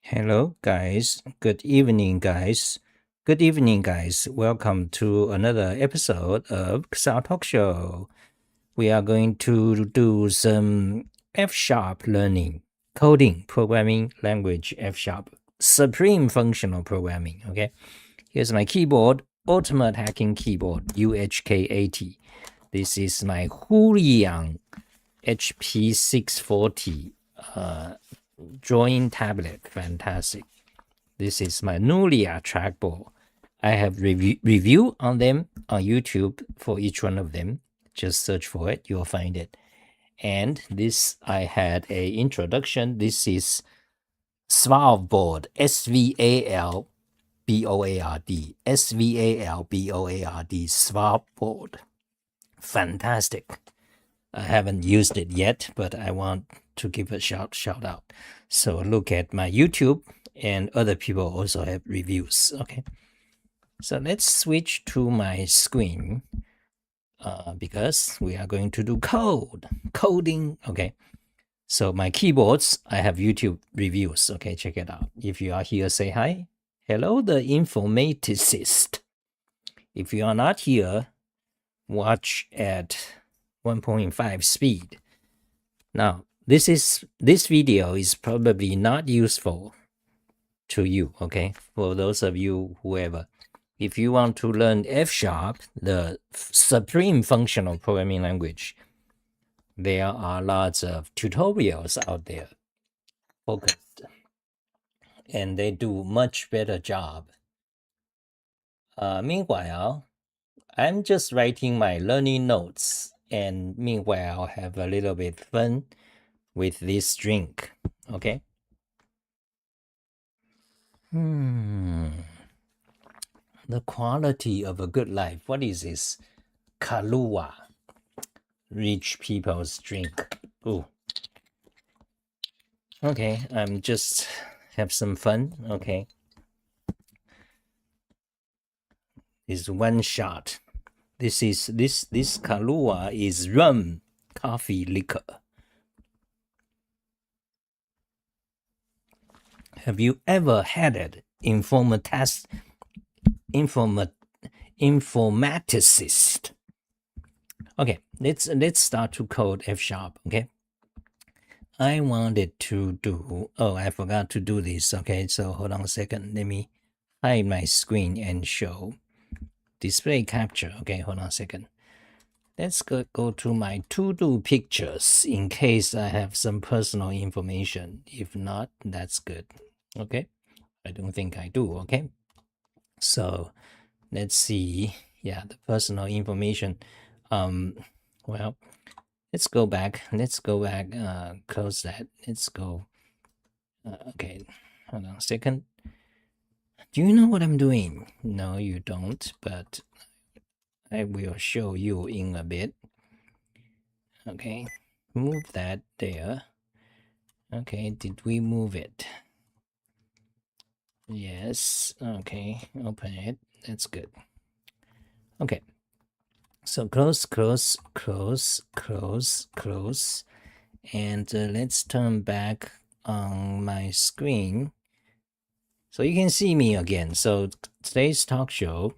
Hello, guys. Good evening, guys. Good evening, guys. Welcome to another episode of Xah Talk Show. We are going to do some F Sharp learning, coding, programming language F Sharp, supreme functional programming. Okay, here's my keyboard, Ultimate Hacking Keyboard, UHK80. This is my Huliang HP640 drawing tablet. Fantastic. This is my Nulia trackball. I have review on them on YouTube for each one of them. Just search for it, you'll find it. And this, I had a introduction. This is Svalboard, board, SVALBOARD, SVALBOARD, Svalboard board. Fantastic. I haven't used it yet, but I want to give a shout out. So look at my YouTube, and other people also have reviews. Okay, so let's switch to my screen because we are going to do coding. Okay, so my keyboards, I have YouTube reviews. Okay, check it out. If you are here, say hi. Hello, the informaticist. If you are not here, watch at 1.5 speed. Now, this video is probably not useful to you, okay? For those of you, whoever, if you want to learn F Sharp, the supreme functional programming language, there are lots of tutorials out there focused, and they do much better job. Meanwhile, I'm just writing my learning notes, and meanwhile have a little bit fun with this drink, okay? The quality of a good life. What is this? Kahlua. Rich people's drink. Ooh. Okay, I'm just have some fun. Okay. Is one shot. This Kahlua is rum coffee liquor. Have you ever had it? Informaticist. Okay, let's start to code F Sharp. Okay, I wanted to do. Oh, I forgot to do this. Okay, so hold on a second. Let me hide my screen and show display capture. Okay, hold on a second. Let's go to my to-do pictures in case I have some personal information. If not, that's good. Okay, I don't think I do. Okay, so let's see. Yeah, the personal information. Well, let's go back. Close that. Let's go. Okay, hold on a second. Do you know what I'm doing? No, you don't, but I will show you in a bit. Okay, move that there. Okay, did we move it? Yes. Okay, open it. That's good. Okay, so close, and let's turn back on my screen so you can see me again. So today's talk show,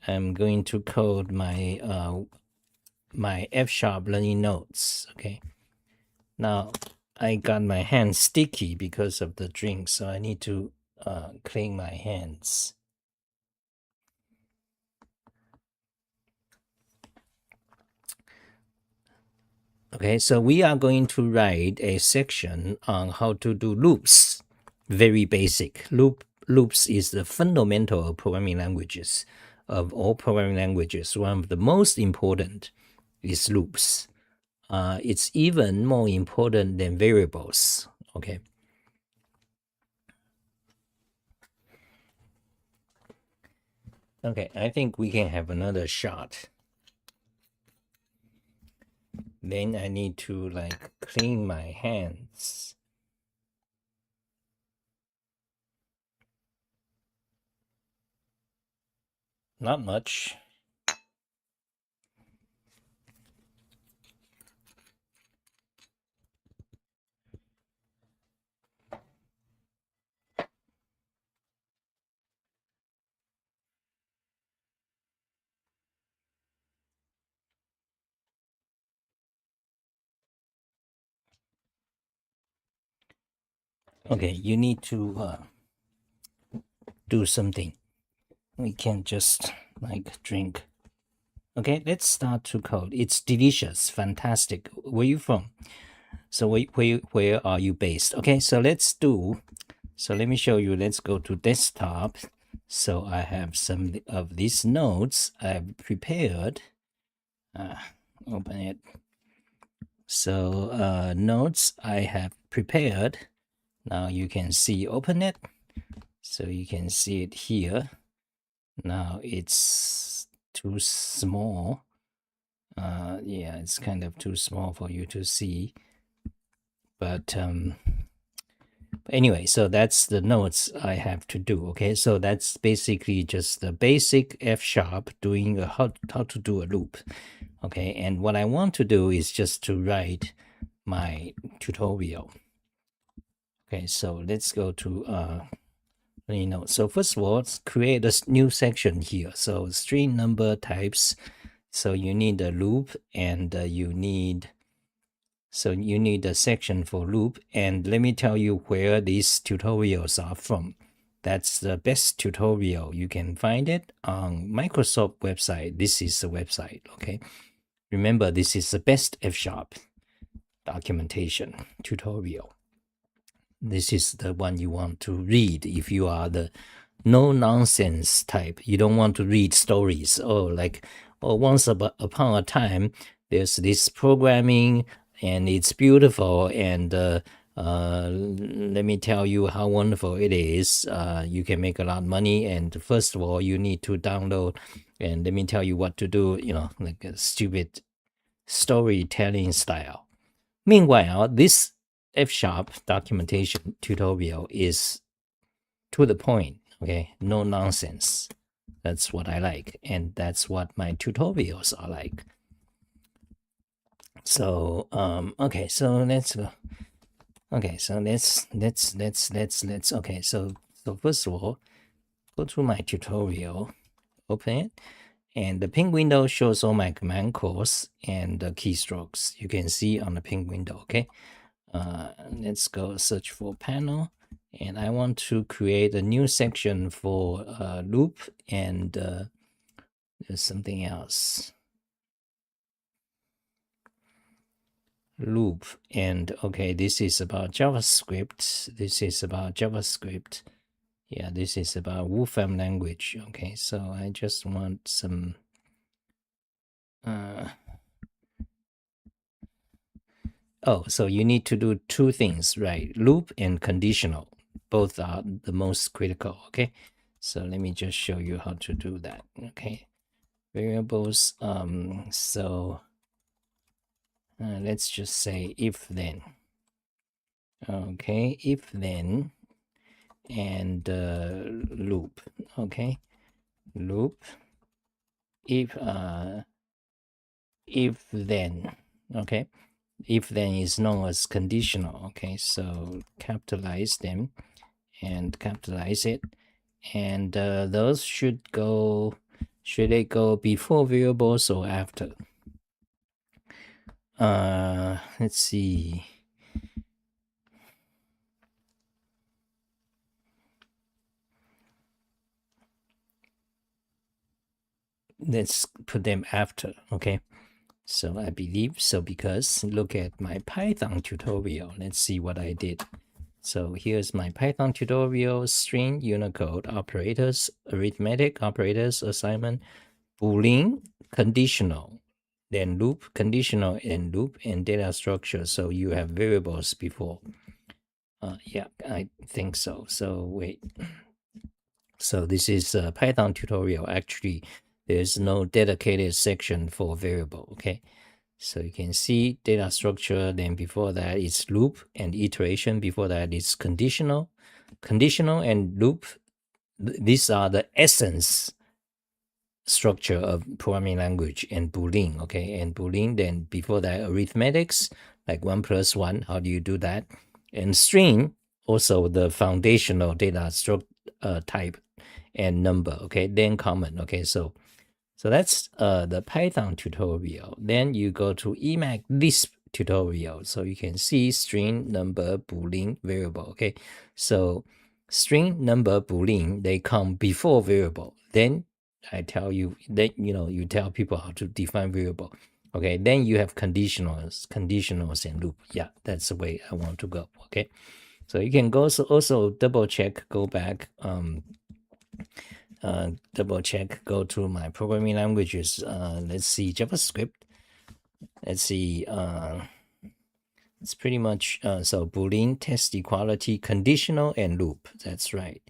I'm going to code my my F Sharp learning notes. Okay, now I got my hands sticky because of the drink, so I need to clean my hands. Okay, so we are going to write a section on how to do loops. Very basic. Loops is the fundamental of programming languages. Of all programming languages, one of the most important is loops. It's even more important than variables. Okay. Okay, I think we can have another shot. Then I need to like clean my hands. Not much. Okay, you need to do something. We can't just like drink. Okay, let's start to code. It's delicious, fantastic. Where you from? So where are you based? Okay, so let's do. So let me show you. Let's go to desktop. So I have some of these notes I've prepared. Open it. So notes I have prepared. Now you can see. Open it. So you can see it here. Now it's too small. Yeah, it's kind of too small for you to see. But anyway, so that's the notes I have to do. Okay, so that's basically just the basic F sharp doing how to do a loop. Okay, and what I want to do is just to write my tutorial. Okay, so let's go to so first of all, let's create a new section here. So string number types. So you need a loop, and you need a section for loop. And let me tell you where these tutorials are from. That's the best tutorial. You can find it on Microsoft website. This is the website. Okay, remember, this is the best F sharp documentation tutorial. This is the one you want to read if you are the no nonsense type. You don't want to read stories. Once upon a time, there's this programming and it's beautiful, and let me tell you how wonderful it is. You can make a lot of money, and first of all, you need to download, and let me tell you what to do, like a stupid storytelling style. Meanwhile, this F sharp documentation tutorial is to the point. Okay, no nonsense. That's what I like, and that's what my tutorials are like. So okay, so let's go. Okay, so let's okay, so first of all, go to my tutorial, open it, and the pink window shows all my command calls and the keystrokes you can see on the pink window. Okay, let's go search for panel, and I want to create a new section for loop, and there's something else. Loop, and okay, this is about JavaScript. This is about JavaScript. Yeah, this is about Wolfram language. Okay, so I just want some so you need to do two things, right? Loop and conditional. Both are the most critical. Okay, so let me just show you how to do that. Okay, variables. Let's just say if then. Okay, if then, and loop. Okay, loop. If then. Okay, if then is known as conditional. Okay, so capitalize them and capitalize it, and those should they go before variables or after? Let's see. Let's put them after. Okay, so I believe so, because look at my Python tutorial. Let's see what I did. So here's my Python tutorial: string, Unicode, operators, arithmetic operators, assignment, Boolean, conditional, then loop, conditional and loop, and data structure. So you have variables before. Yeah, I think so. So wait. So this is a Python tutorial. Actually, there's no dedicated section for variable. Okay, so you can see data structure. Then before that is loop and iteration. Before that is conditional, and loop. These are the essence structure of programming language, and Boolean. Okay, and Boolean. Then before that, arithmetics, like 1 + 1. How do you do that? And string, also the foundational data structure type and number. Okay, then comment. Okay, so that's the Python tutorial. Then you go to Emacs Lisp tutorial. So you can see string, number, boolean, variable. Okay, so string, number, boolean, they come before variable. Then I tell you, then you tell people how to define variable. Okay, then you have conditionals and loop. Yeah, that's the way I want to go. Okay, so you can go also double check, go back, double check, go to my programming languages. Let's see, JavaScript. Let's see, it's pretty much so boolean, test equality, conditional, and loop. That's right.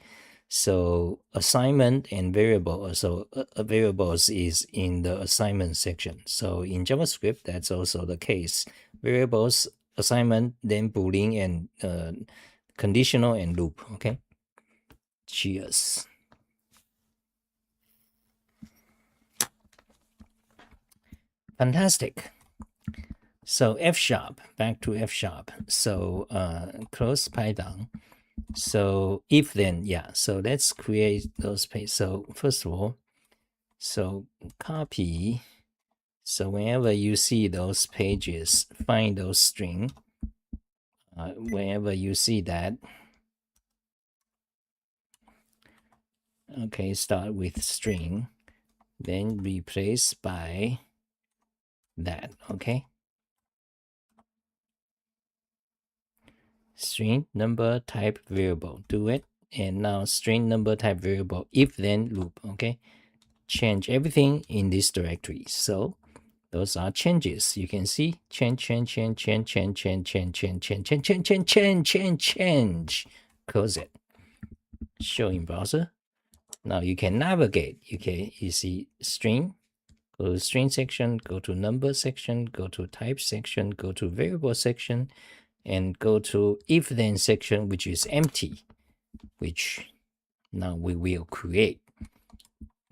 So assignment and variable, so variables is in the assignment section. So in JavaScript, that's also the case. Variables, assignment, then boolean, and conditional and loop. Okay. Cheers. Fantastic. So F sharp, back to F sharp. So close Python. So if then, yeah, so let's create those pages. So first of all, so copy. So whenever you see those pages, find those string. Whenever you see that, okay, start with string, then replace by that, okay? String, number, type, variable, do it. And now string, number, type, variable, if then loop, okay? Change everything in this directory. So those are changes. You can see change. Close it. Show in browser. Now you can navigate. Okay, you see string. Go to string section. Go to number section. Go to type section. Go to variable section, and go to if then section, which is empty, which now we will create.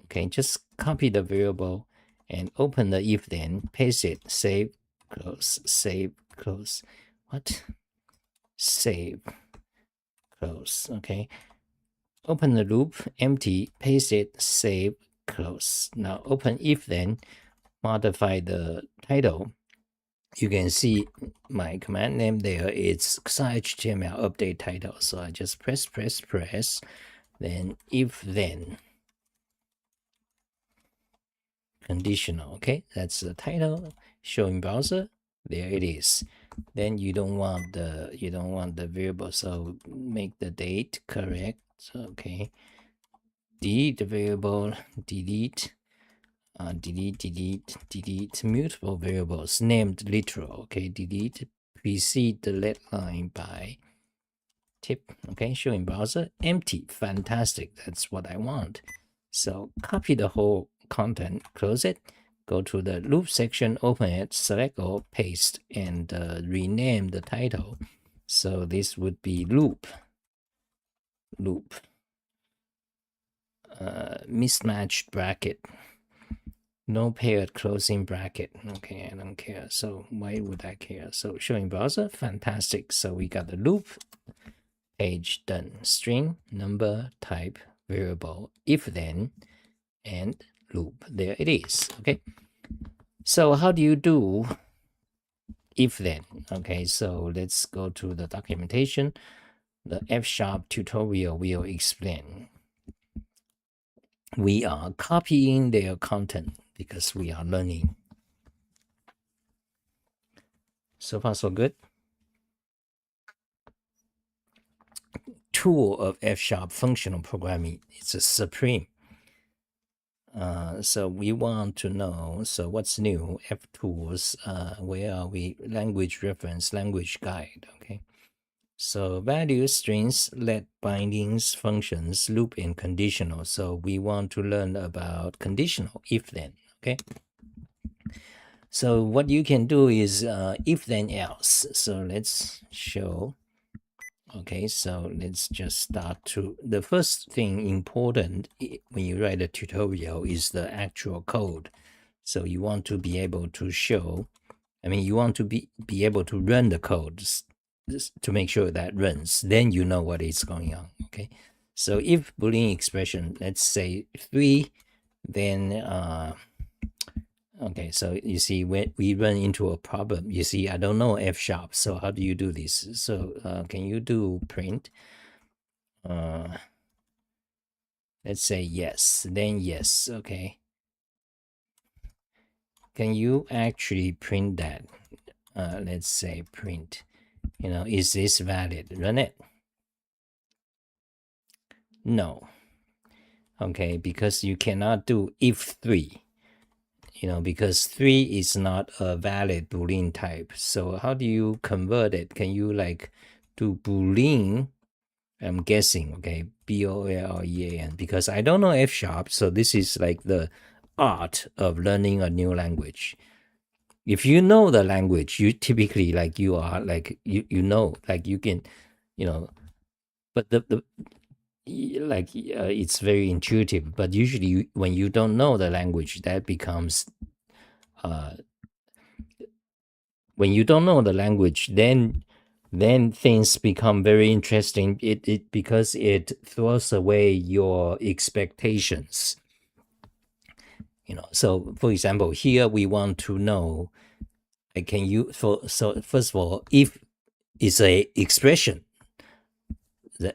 Okay, just copy the variable and open the if then, paste it, save, close, save, close. What? Save, close. Okay. Open the loop, empty, paste it, save, close. Now open if then, modify the title. You can see my command name there. It's Xah HTML update title. So I just press, then if then. Conditional. Okay, that's the title. Show in browser. There it is. Then you don't want the variable, so make the date correct. Okay, delete the variable, delete multiple variables named literal. Okay, delete, precede the let line by tip. Okay, show in browser, empty. Fantastic, that's what I want. So copy the whole content, close it, go to the loop section, open it, select all, paste, and rename the title. So this would be loop mismatched bracket, no paired closing bracket. Okay, I don't care. So why would I care? So showing browser, fantastic. So we got the loop page done. String, number, type, variable, if then, and loop. There it is. Okay, so how do you do if then? Okay, so let's go to the documentation. The F sharp tutorial will explain. We are copying their content because we are learning. So far so good. Tool of F sharp functional programming. It's a supreme. So we want to know, so what's new? F tools, where are we? Language reference, language guide, okay? So values, strings, let, bindings, functions, loop, and conditional. So we want to learn about conditional, if then, okay? So what you can do is if then else. So let's show. Okay, so let's just start to, the first thing important when you write a tutorial is the actual code. So you want to be able to show, you want to be able to run the code to make sure that runs. Then you know what is going on, okay? So if Boolean expression, let's say 3, then Okay, so you see, when we run into a problem, you see, I don't know F sharp. So how do you do this? So can you do print? Let's say yes, then yes. Okay. Can you actually print that? Let's say print. Is this valid? Run it. No. Okay, because you cannot do if 3. Because 3 is not a valid Boolean type. So how do you convert it? Can you do Boolean? I'm guessing, okay, BOLEAN, because I don't know F sharp. So this is like the art of learning a new language. If you know the language, you typically you are you can, but it's very intuitive. But usually when you don't know the language, that becomes when you don't know the language, then things become very interesting. It because it throws away your expectations. So for example, here we want to know, can you so first of all, if it's a expression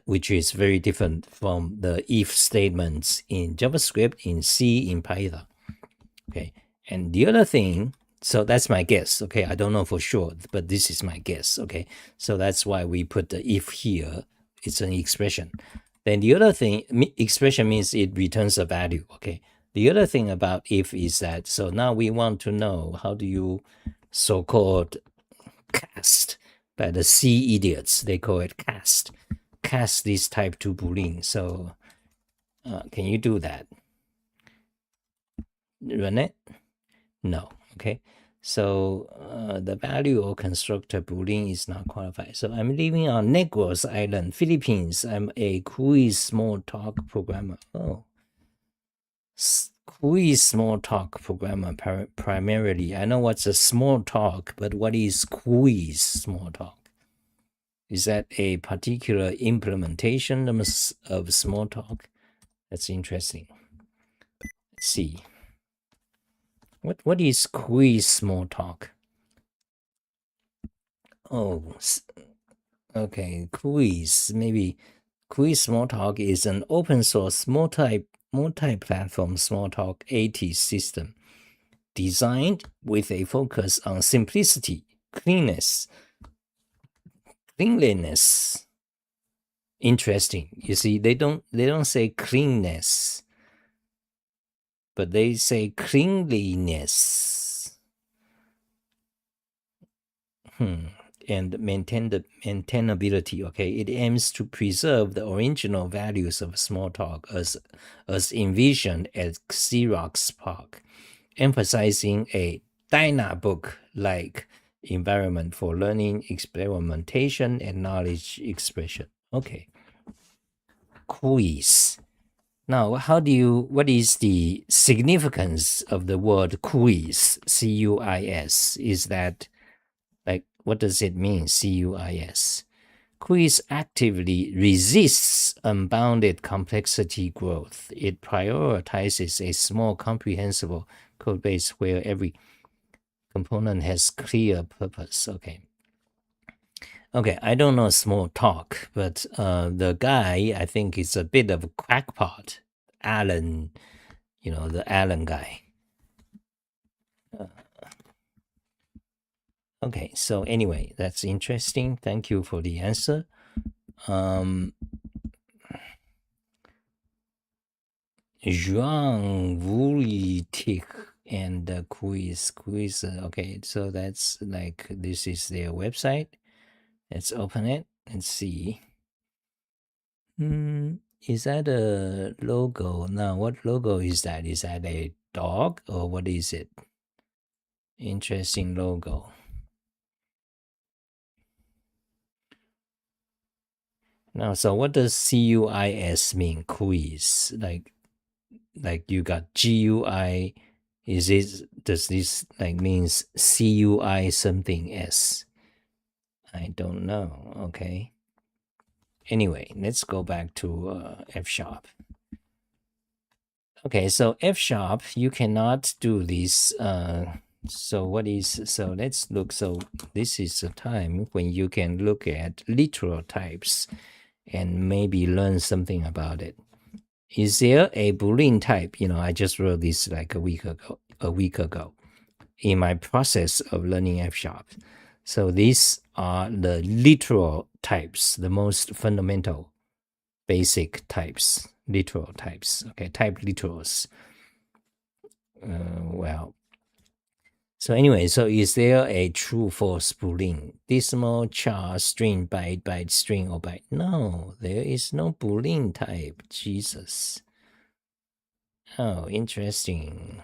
which is very different from the if statements in JavaScript, in C, in Python. Okay. And the other thing, so that's my guess. Okay. I don't know for sure, but this is my guess. Okay. So that's why we put the if here. It's an expression. Then the other thing, expression means it returns a value. Okay. The other thing about if is that, so now we want to know how do you so-called cast by the C idiots. They call it cast this type to Boolean. So can you do that? Run it? No. Okay. So the value of constructor Boolean is not qualified. So I'm living on Negros Island, Philippines. I'm a quiz small talk programmer. Oh, quiz small talk programmer primarily. I know what's a small talk, but what is quiz small talk? Is that a particular implementation of small talk? That's interesting. Let's see. What is quiz small talk? Oh, okay. Quiz. Maybe quiz small talk is an open source multi-platform small talk AT system designed with a focus on simplicity, cleanliness. Interesting. You see, they don't say cleanness, but they say cleanliness. And maintainability. Okay, it aims to preserve the original values of Smalltalk as envisioned at Xerox PARC, emphasizing a Dynabook-like environment for learning, experimentation, and knowledge expression. Okay. Quiz. Now, what is the significance of the word quiz? CUIS. Is that what does it mean? CUIS. Quiz actively resists unbounded complexity growth. It prioritizes a small, comprehensible code base where every component has clear purpose. Okay. Okay, I don't know small talk, but the guy, I think, is a bit of a crackpot. Alan, the Alan guy. Okay, so anyway, that's interesting. Thank you for the answer. Zhuang Vulitic and quiz. Okay, so that's this is their website. Let's open it and see. Is that a logo? Now, what logo is that? Is that a dog or what is it? Interesting logo. Now, so what does CUIS mean? Quiz. Like you got GUI. Does this means CUI something S? I don't know. Okay. Anyway, let's go back to F sharp. Okay, so F sharp, you cannot do this. So let's look. So this is a time when you can look at literal types and maybe learn something about it. Is there a Boolean type? I just wrote this like a week ago in my process of learning F sharp. So these are the literal types, the most fundamental, basic types, literal types. Okay, type literals. Well, so anyway, so is there a true false Boolean? Decimal, char, string, byte, string, or byte? No, there is no Boolean type. Jesus. Oh, interesting.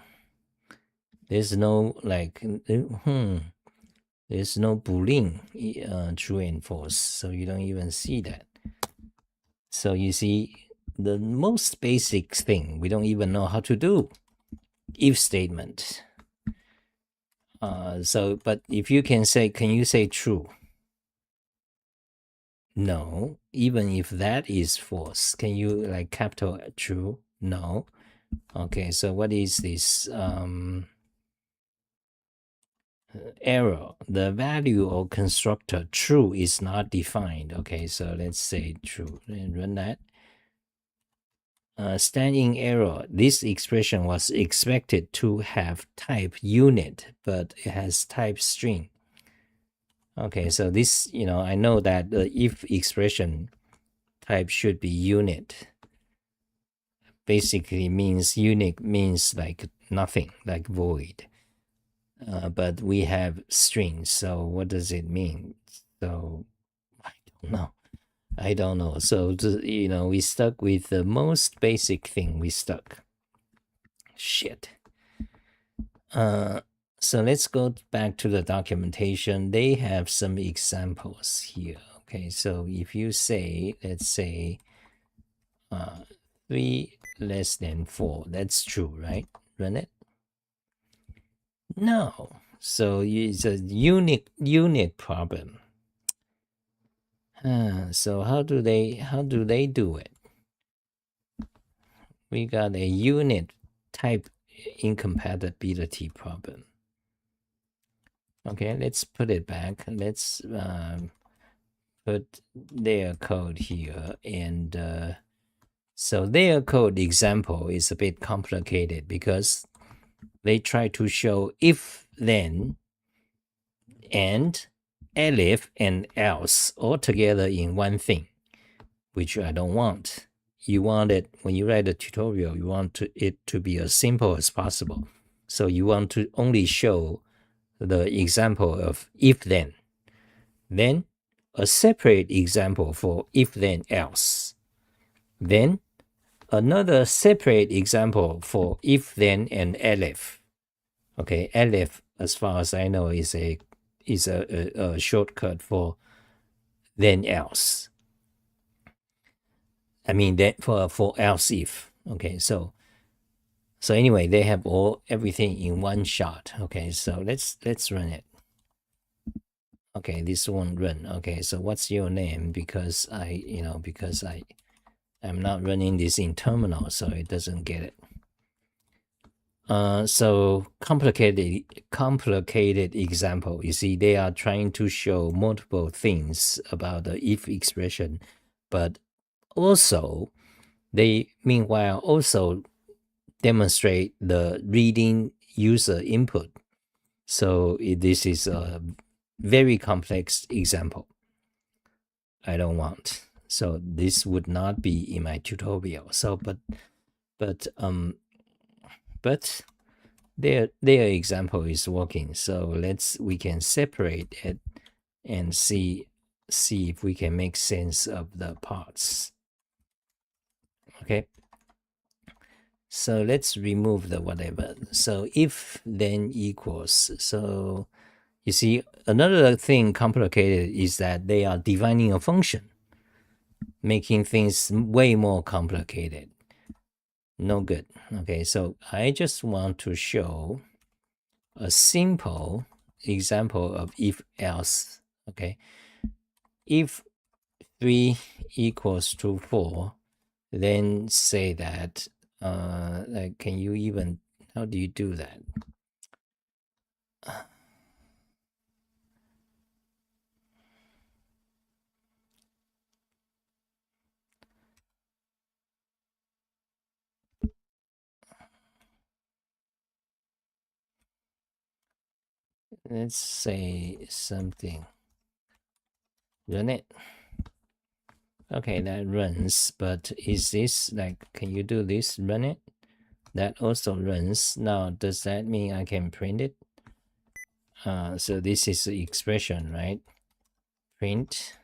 There's no there's no Boolean true and false, so you don't even see that. So you see, the most basic thing we don't even know how to do, if statement. But if you can you say true? No, even if that is false, can you like capital true? No. Okay, so what is this? Error. The value of constructor true is not defined. Okay, so let's say true and run that. Standing error. This expression was expected to have type unit, but it has type string. Okay, so this, I know that the if expression type should be unit. Basically means unit means like nothing, like void. But we have strings, so what does it mean? So I don't know. So we stuck with the most basic thing. We stuck. Shit. So let's go back to the documentation. They have some examples here. Okay, so if you say, let's say, 3 less than 4, that's true, right? Run it. No. So it's a unit problem. So how do they do it? We got a unit type incompatibility problem. Okay, let's put it back. Let's put their code here. And so their code example is a bit complicated because they try to show if, then, and, elif, and else all together in one thing, which I don't want. You want it, when you write a tutorial, you want it to be as simple as possible. So you want to only show the example of if then. Then a separate example for if then else. Then another separate example for if then and elif. Okay, elif, as far as I know, is a shortcut for then else. I mean that for else if. Okay, so anyway, they have everything in one shot. Okay, so let's run it. Okay, this won't run. Okay, so what's your name? Because I'm not running this in terminal, so it doesn't get it. So complicated example. You see, they are trying to show multiple things about the if expression, but also they meanwhile also demonstrate the reading user input. So this is a very complex example. I don't want. So this would not be in my tutorial. So but their example is working. So we can separate it and see if we can make sense of the parts. Okay. So let's remove the whatever. So if then equals. So you see, another thing complicated is that they are defining a function, making things way more complicated. No good. Okay, so I just want to show a simple example of if else. Okay, if 3 equals to 4, then say that Like, can you even, how do you do that? Let's say something. Run it. Okay, that runs, but is this like, can you do this? Run it? That also runs. Now, does that mean I can print it? So this is the expression, right? Print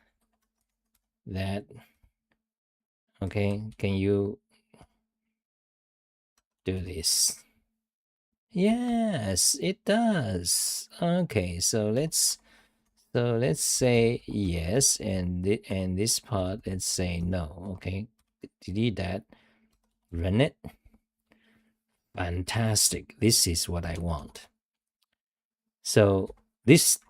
that. Okay, can you do this? Yes, it does. Okay, so let's say yes, and this part, let's say no. Okay, delete that. Run it. Fantastic. This is what I want. So this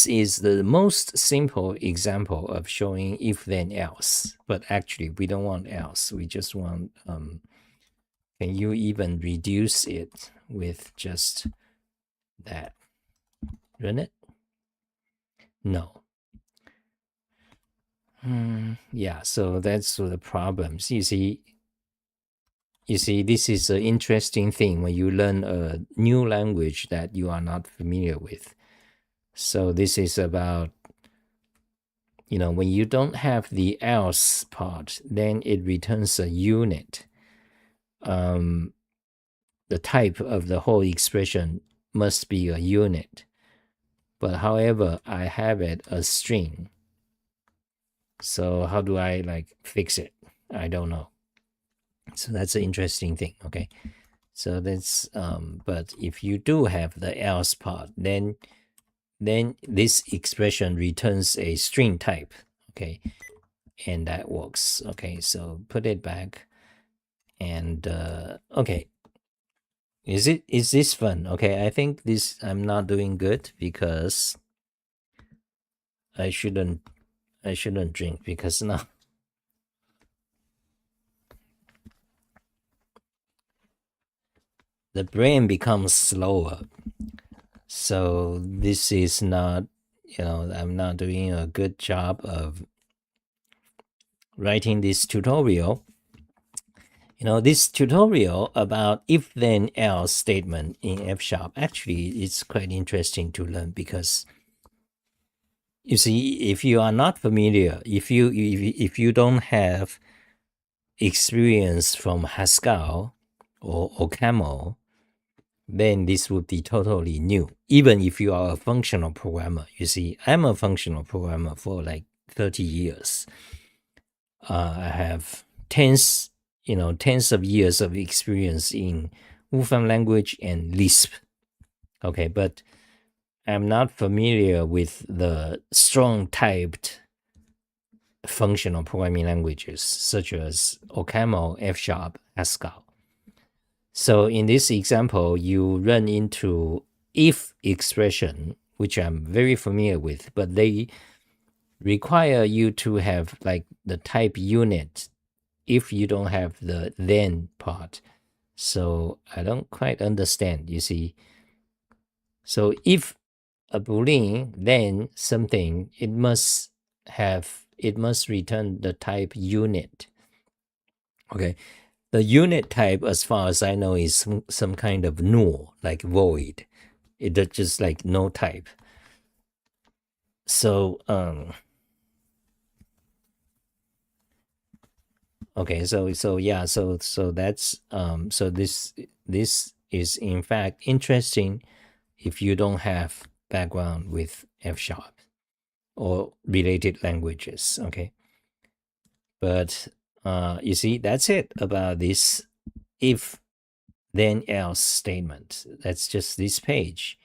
is the most simple example of showing if then else, but actually we don't want else. We just want can you even reduce it with just that? Run it? No. Yeah, so that's the problems. You see, this is an interesting thing when you learn a new language that you are not familiar with. So this is about, when you don't have the else part, then it returns a unit. The type of the whole expression must be a unit. But however, I have it a string. So how do I like fix it? I don't know. So that's an interesting thing. Okay. So that's but if you do have the else part, then this expression returns a string type. Okay. And that works. Okay, so put it back. And okay. Is this fun? Okay, I think this I'm not doing good because I shouldn't drink because now the brain becomes slower. So this is not, I'm not doing a good job of writing this tutorial. This tutorial about if then else statement in F sharp, actually it's quite interesting to learn because you see, if you are not familiar, if you don't have experience from Haskell or Camel, then this would be totally new. Even if you are a functional programmer, you see, I'm a functional programmer for like 30 years. I have tens of years of experience in Wolfram language and Lisp. Okay, but I'm not familiar with the strong typed functional programming languages such as OCaml, F sharp, Haskell. So in this example, you run into if expression, which I'm very familiar with, but they require you to have like the type unit if you don't have the then part. So I don't quite understand, you see. So if a boolean then something, it must return the type unit. Okay, the unit type, as far as I know, is some kind of null, like void. It's just like no type. So okay, so yeah, so that's so this is in fact interesting if you don't have background with F sharp or related languages. Okay, but you see, that's it about this if then else statement. That's just this page.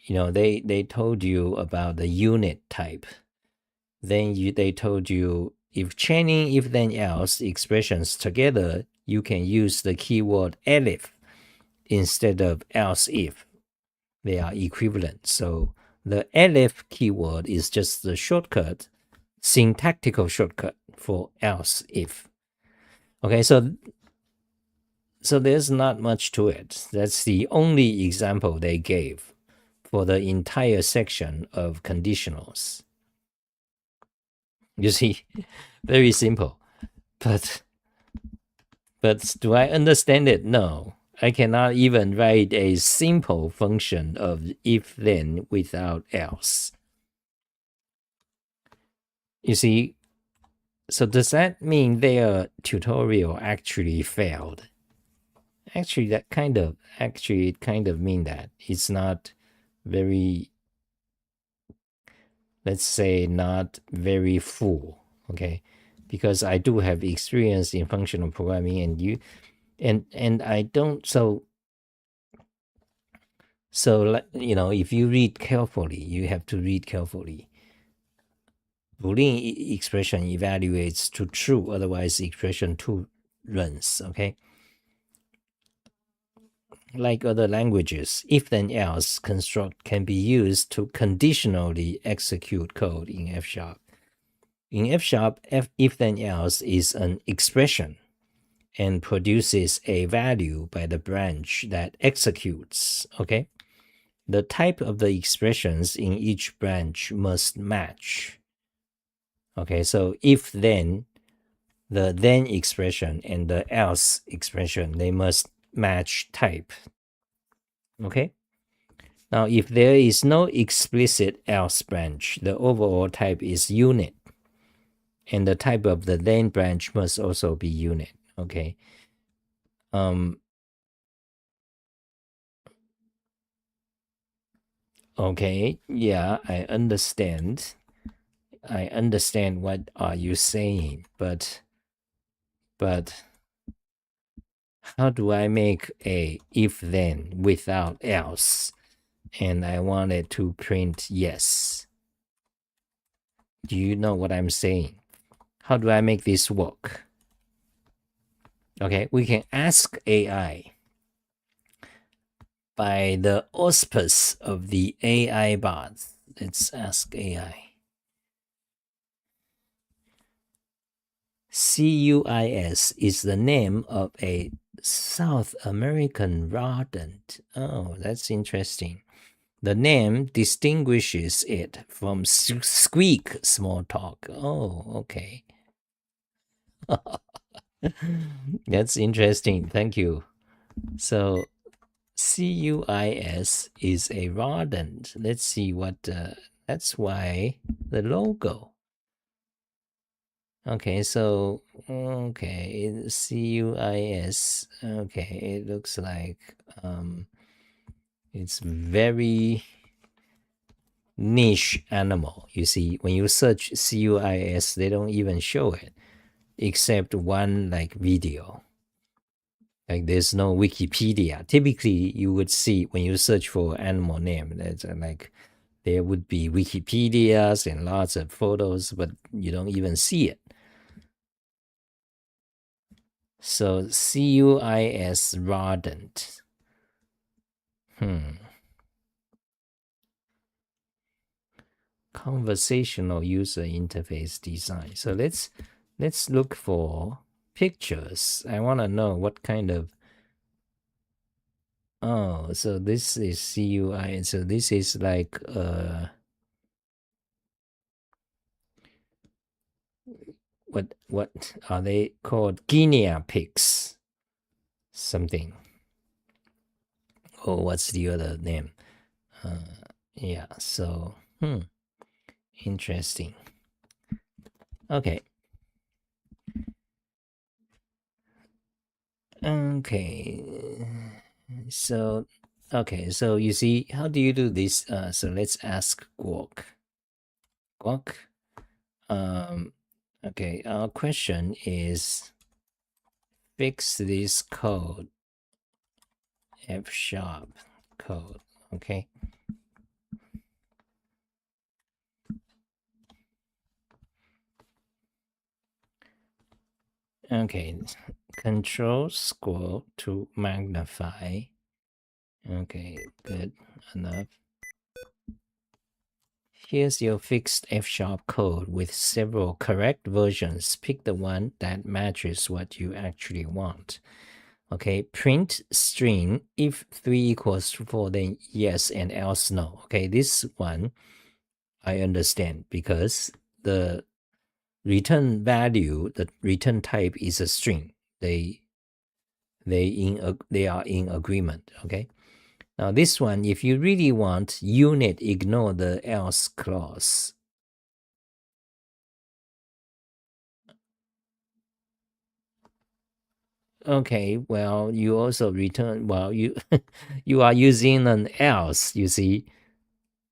They told you about the unit type. Then they told you if chaining if then else expressions together, you can use the keyword elif instead of else if. They are equivalent. So the elif keyword is just the shortcut, syntactical shortcut for else if. Okay, so So there's not much to it. That's the only example they gave for the entire section of conditionals. You see, very simple. But do I understand it? No. I cannot even write a simple function of if then without else. You see, so does that mean their tutorial actually failed? Actually, it kind of mean that it's not very, let's say, not very full. Okay, because I do have experience in functional programming, and I don't. So if you read carefully, you have to read carefully. Boolean expression evaluates to true, otherwise expression 2 runs. Okay. Like other languages, if then else construct can be used to conditionally execute code in F sharp. In F sharp, if then else is an expression and produces a value by the branch that executes. Okay. The type of the expressions in each branch must match. Okay, so if then, the then expression and the else expression, they must match type. Okay. Now, if there is no explicit else branch, the overall type is unit. And the type of the then branch must also be unit. Okay. Okay, yeah, I understand. I understand what are you saying, but how do I make a if then without else? And I want it to print yes. Do you know what I'm saying? How do I make this work? Okay, we can ask AI. By the auspice of the AI bots, let's ask AI. CUIS is the name of a South American rodent. Oh, that's interesting. The name distinguishes it from squeak small talk. Oh, okay. That's interesting. Thank you. So CUIS is a rodent. Let's see what, that's why the logo. Okay, so, okay, CUIS. Okay, it looks like it's very niche animal. You see, when you search CUIS, they don't even show it, except one like video. Like there's no Wikipedia. Typically, you would see when you search for animal name, that's like there would be Wikipedias and lots of photos, but you don't even see it. So CUIS rodent. Conversational user interface design. So let's look for pictures. I want to know what kind of. Oh, so this is CUI. So this is like what are they called? Guinea pigs. Something. Oh, what's the other name? Yeah. So interesting. Okay. Okay. So okay, so you see, how do you do this? So let's ask Guok. Guok. Okay, our question is fix this code. F sharp code. Okay. Okay, control scroll to magnify. Okay, good enough. Here's your fixed F sharp code with several correct versions. Pick the one that matches what you actually want. Okay, print string. If 3 equals to 4, then yes and else no. Okay, this one I understand because the return value, the return type is a string. They are in agreement. Okay. Now this one, if you really want unit, ignore the else clause. Okay, well, you also return, well, you you are using an else, you see.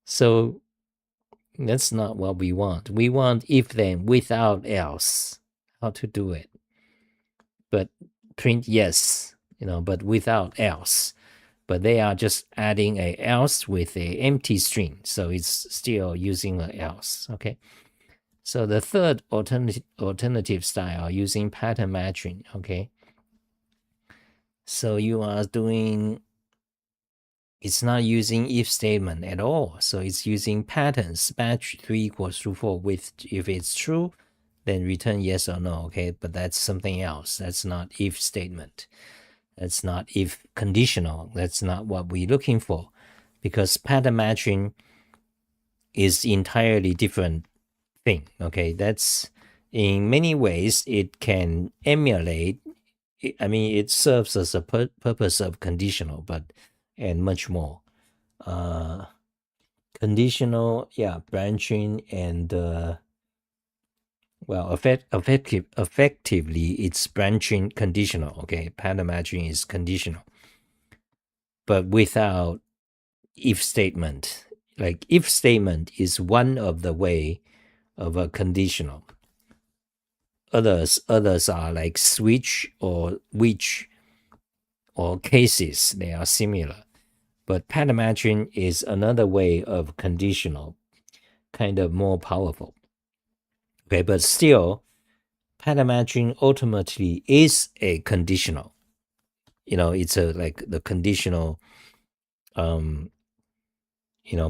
So that's not what we want. We want if then without else. How to do it? But print yes, but without else. But they are just adding a else with a empty string, so it's still using a else. Okay. So the third alternative style using pattern matching. Okay. So you are doing, it's not using if statement at all. So it's using patterns, match 3 equals to 4 with, if it's true, then return yes or no. Okay. But that's something else. That's not if statement. That's not if conditional. That's not what we're looking for, because pattern matching is entirely different thing. Okay, that's, in many ways it can emulate. I mean, it serves as a purpose of conditional, but and much more. Conditional, yeah, branching and well, effectively, it's branching conditional. Okay, pattern matching is conditional, but without if statement. Like if statement is one of the way of a conditional. Others are like switch or which or cases. They are similar. But pattern matching is another way of conditional, kind of more powerful. Okay, but still, pattern matching ultimately is a conditional. It's a like the conditional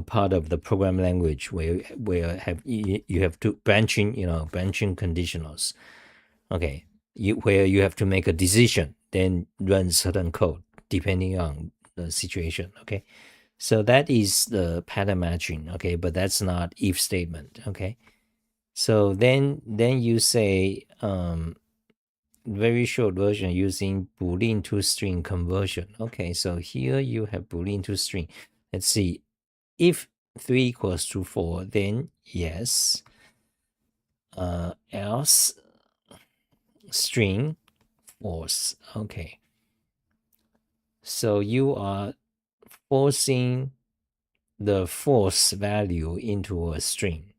part of the program language where you have to branching conditionals. Okay, where you have to make a decision, then run certain code depending on the situation. Okay, so that is the pattern matching. Okay, but that's not if statement. Okay, so then you say very short version using Boolean to string conversion. Okay, so here you have Boolean to string. Let's see. If 3 equals to 4, then yes. Else string false. Okay. So you are forcing the false value into a string.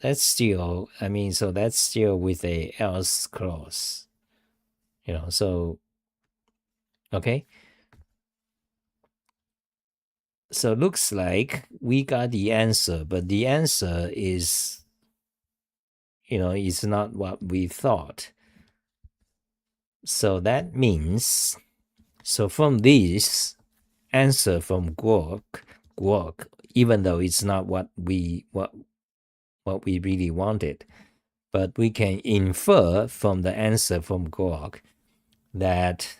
That's still, so that's still with a else clause. So, okay. So looks like we got the answer, but the answer is, is not what we thought. So that means, so from this answer from Guok, even though it's not what we really wanted, but we can infer from the answer from Guok that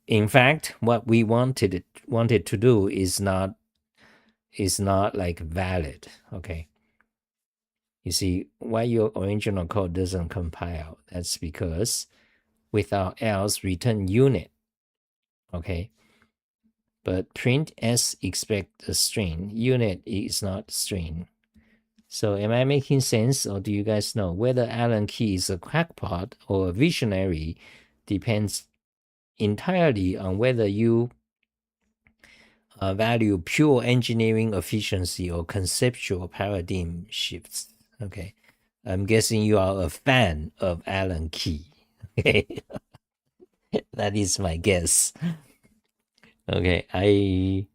in fact what we wanted to do is not like valid. Okay. You see why your original code doesn't compile. That's because without else return unit. Okay. But print s expect a string. Unit is not string. So am I making sense, or do you guys know whether Allen Key is a crackpot or a visionary? Depends entirely on whether you value pure engineering efficiency or conceptual paradigm shifts. Okay, I'm guessing you are a fan of Allen Key. Okay, that is my guess. Okay, I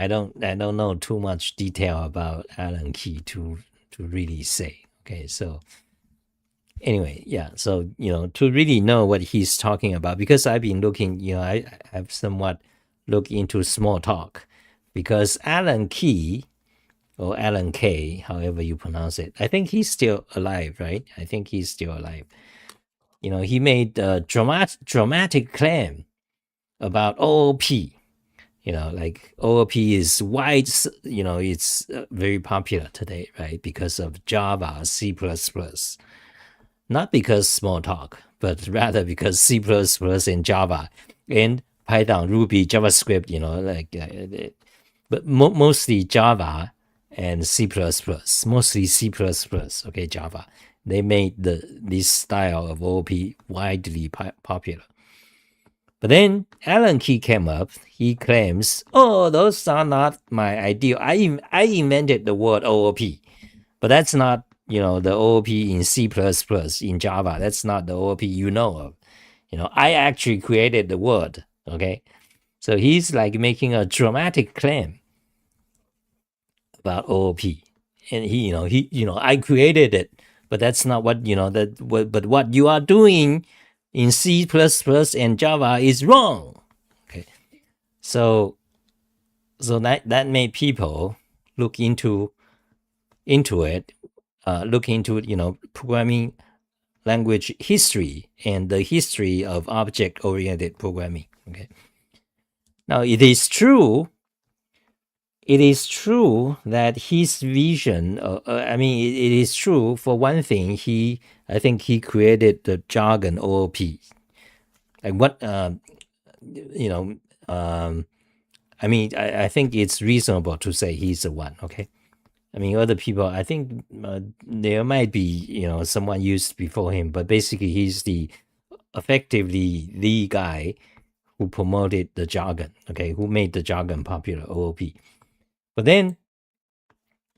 don't know too much detail about Allen Key to really say. Okay, so anyway, yeah, so to really know what he's talking about, because I've been looking, I have somewhat looked into small talk, because Allen Key or Allen K, however you pronounce it, I think he's still alive, right? I think he's still alive. he made a dramatic claim about OOP. Like OOP is wide, it's very popular today, right? Because of Java, C++. Not because small talk, but rather because C++ and Java and Python, Ruby, JavaScript, but mostly Java and C++, mostly C++, okay, Java. They made this style of OOP widely popular. But then Allen Key came up. He claims, "Oh, those are not my idea. I invented the word OOP, but that's not the OOP in C++ in Java. That's not the OOP you know of. I actually created the word. Okay, so he's like making a dramatic claim about OOP, and I created it, but that's not what But what you are doing in C++ and Java is wrong. Okay, so that made people look into it, look into programming language history and the history of object-oriented programming. Okay, now it is true that his vision, it is true. For one thing, I think he created the jargon OOP. Like what, I think it's reasonable to say he's the one. Okay, other people, I think there might be someone used before him, but basically he's effectively the guy who promoted the jargon. Okay, who made the jargon popular, OOP. But then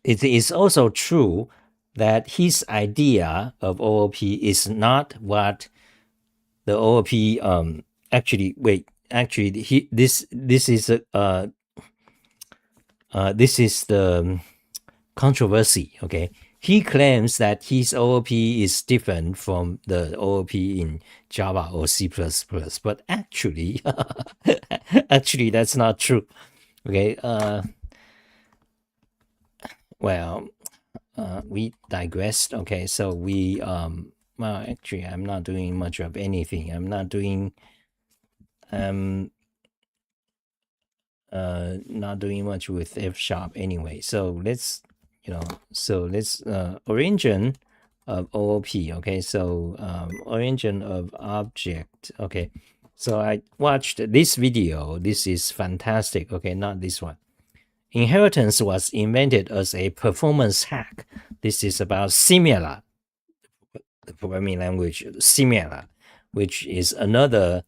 it is also true that his idea of OOP is not what the OOP actually. Wait, actually, this is the controversy. Okay, he claims that his OOP is different from the OOP in Java or C++, but actually, actually that's not true. Okay, we digressed. Okay, so we well, actually, I'm not doing much of anything. I'm not doing not doing much with F# anyway. So let's origin of OOP. Okay, so origin of object. Okay, so I watched this video. This is fantastic. Okay, not this one. Inheritance was invented as a performance hack. This is about Simula, the programming language Simula, which is another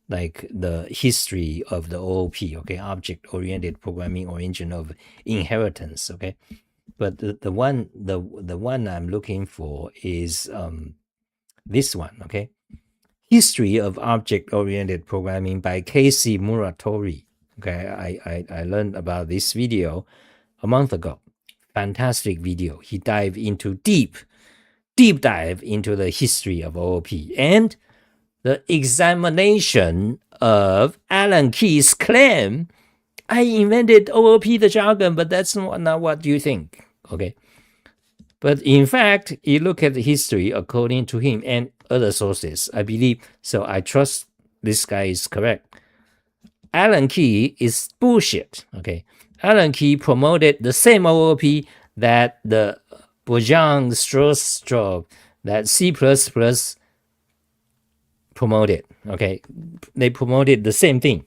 like the history of the OOP, okay, object-oriented programming origin of inheritance, okay. But the one I'm looking for is this one, okay. History of Object-Oriented Programming by Casey Muratori. Okay, I learned about this video a month ago. Fantastic video. He dived into deep dive into the history of OOP and the examination of Allen Key's claim. I invented OOP, the jargon, but that's not what you think. Okay. But in fact, you look at the history according to him and other sources, I believe, so I trust this guy is correct. Allen Key is bullshit. Okay. Allen Key promoted the same OOP that the Bojang Stroh that C++ promoted. Okay. They promoted the same thing.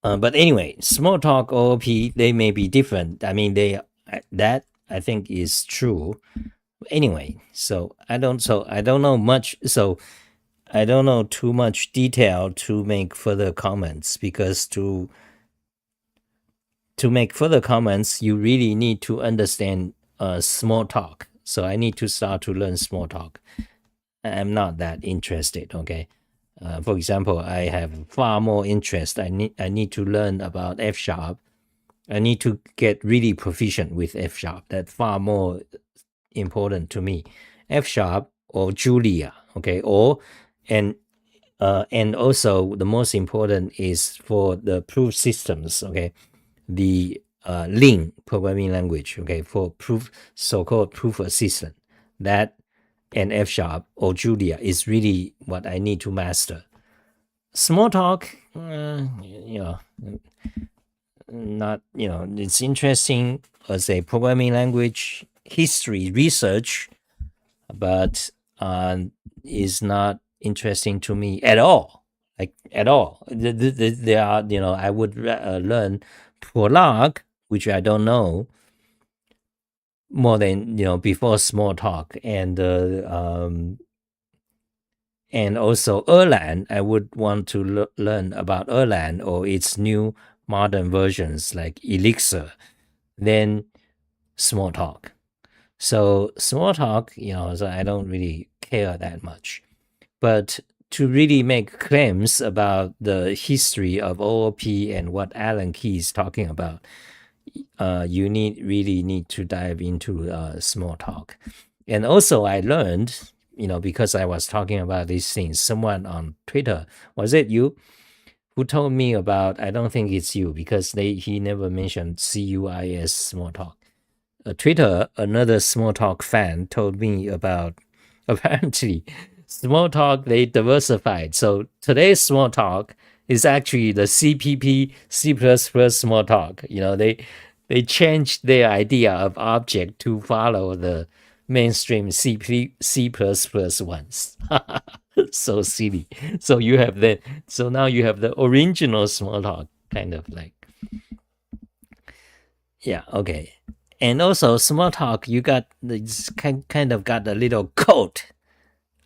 But anyway, small talk OOP, they may be different. That I think is true. Anyway, so I don't know much. So I don't know too much detail to make further comments, because to make further comments, you really need to understand small talk. So I need to start to learn small talk. I'm not that interested. Okay. For example, I have far more interest. I need to learn about F#. I need to get really proficient with F#. That's far more important to me. F# or Julia, okay, and also the most important is for the proof systems, okay, the Ling programming language, okay, for proof, so-called proof assistant. That and F sharp or Julia is really what I need to master. Small talk, not, it's interesting as a programming language history research, but is not interesting to me at all. Like at all. There are, I would learn Prolog, which I don't know, more than before small talk, and also Erlang. I would want to learn about Erlang or its new modern versions like Elixir, then small talk. So small talk, so I don't really care that much. But to really make claims about the history of OOP and what Alan Key is talking about, you really need to dive into small talk. And also I learned, because I was talking about these things, someone on Twitter, was it you, who told me about, I don't think it's you, because he never mentioned CUIS small talk. Twitter, another small talk fan told me about, apparently small talk, they diversified. So today's small talk is actually the CPP, C++ small talk. They changed their idea of object to follow the mainstream C++ ones. So silly. So now you have the original small talk, kind of like. Yeah, okay. And also small talk, you got this kind of got a little code.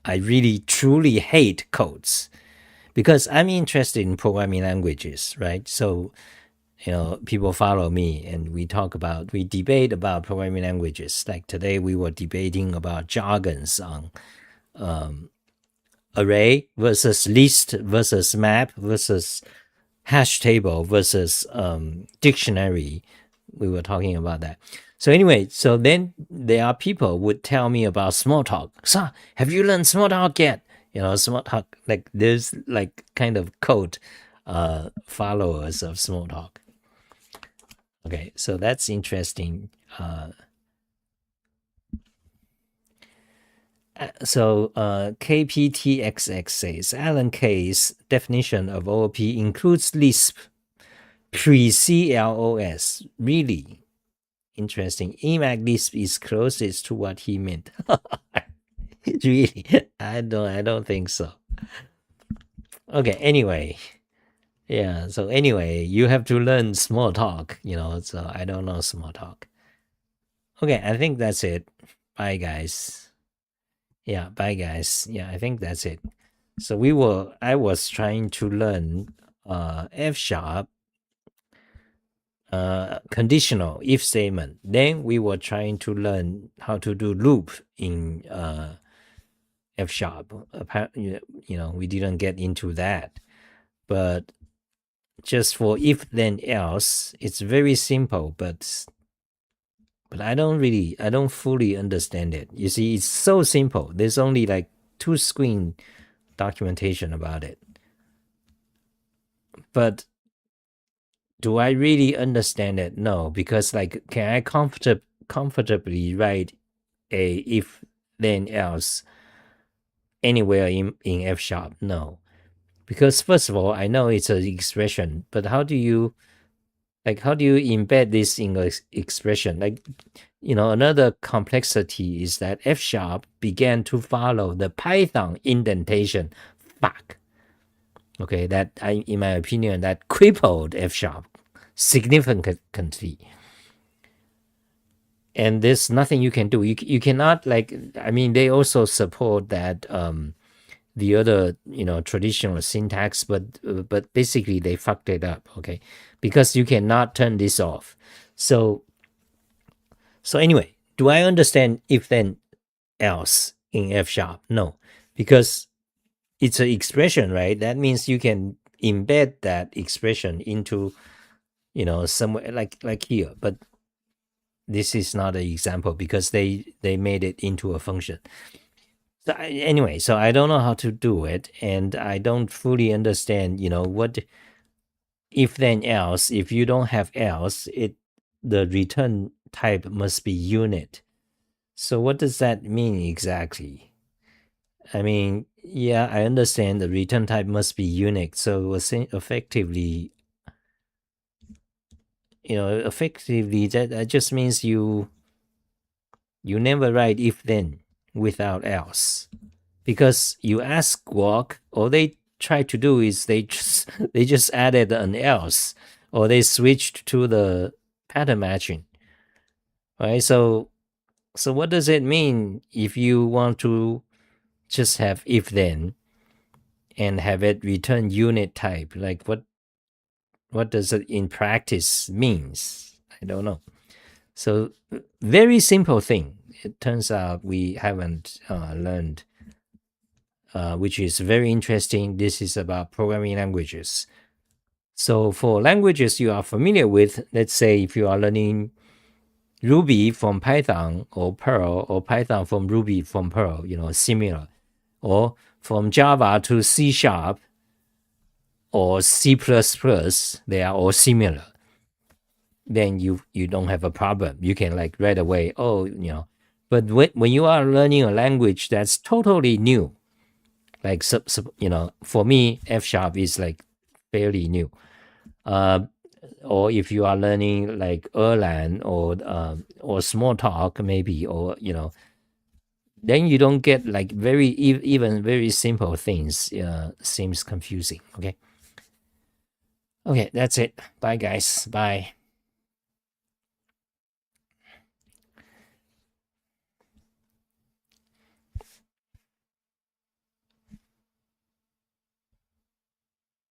I really truly hate codes because I'm interested in programming languages, right? So, people follow me and we debate about programming languages. Like today we were debating about jargons on array versus list versus map versus hash table versus dictionary. We were talking about that. So anyway, so then there are people would tell me about small talk. So have you learned small talk yet? Small talk, like there's like kind of code followers of small talk. Okay, so that's interesting. So KPTXX says Alan Kay's definition of OOP includes Lisp pre-CLOS. Really interesting. Emac Lisp is closest to what he meant. Really, I don't think so. Okay, anyway. Yeah, so anyway, you have to learn small talk, so I don't know small talk. Okay, I think that's it. Bye guys. Yeah, bye guys. Yeah, I think that's it. So I was trying to learn F sharp conditional if statement. Then we were trying to learn how to do loop in F sharp. Apparently, we didn't get into that. But just for if then else, it's very simple, but I don't fully understand it. You see, it's so simple. There's only like 2 screen documentation about it. But do I really understand it? No, because like, can I comfortably write a if then else anywhere in F sharp? No, because first of all, I know it's an expression, but how do you embed this in an expression? Like, another complexity is that F sharp began to follow the Python indentation. Fuck. Okay, in my opinion, that crippled F sharp significantly. And there's nothing you can do. You cannot they also support that the other traditional syntax, but basically they fucked it up. Okay, because you cannot turn this off. So anyway, do I understand if then else in F sharp? No, because it's an expression, right? That means you can embed that expression into somewhere like here, but this is not an example because they made it into a function. So anyway, so I don't know how to do it, and I don't fully understand what if then else. If you don't have else, the return type must be unit. So what does that mean exactly? I mean, yeah, I understand the return type must be unique. So effectively, effectively that just means you never write if then without else, because you ask Guac, all they try to do is they just they just added an else, or they switched to the pattern matching, right? So what does it mean if you want to just have if then and have it return unit type? Like what does it in practice means? I don't know. So very simple thing. It turns out we haven't learned, which is very interesting. This is about programming languages. So for languages you are familiar with, let's say if you are learning Ruby from Python, or Perl, or Python from Ruby from Perl, similar, or from Java to C Sharp or C++, they are all similar. Then you don't have a problem. You can like right away, but when you are learning a language that's totally new, like for me, F# is like fairly new. Or if you are learning like Erlang or Smalltalk maybe, or then you don't get like even very simple things. Seems confusing. Okay, that's it. Bye guys. Bye.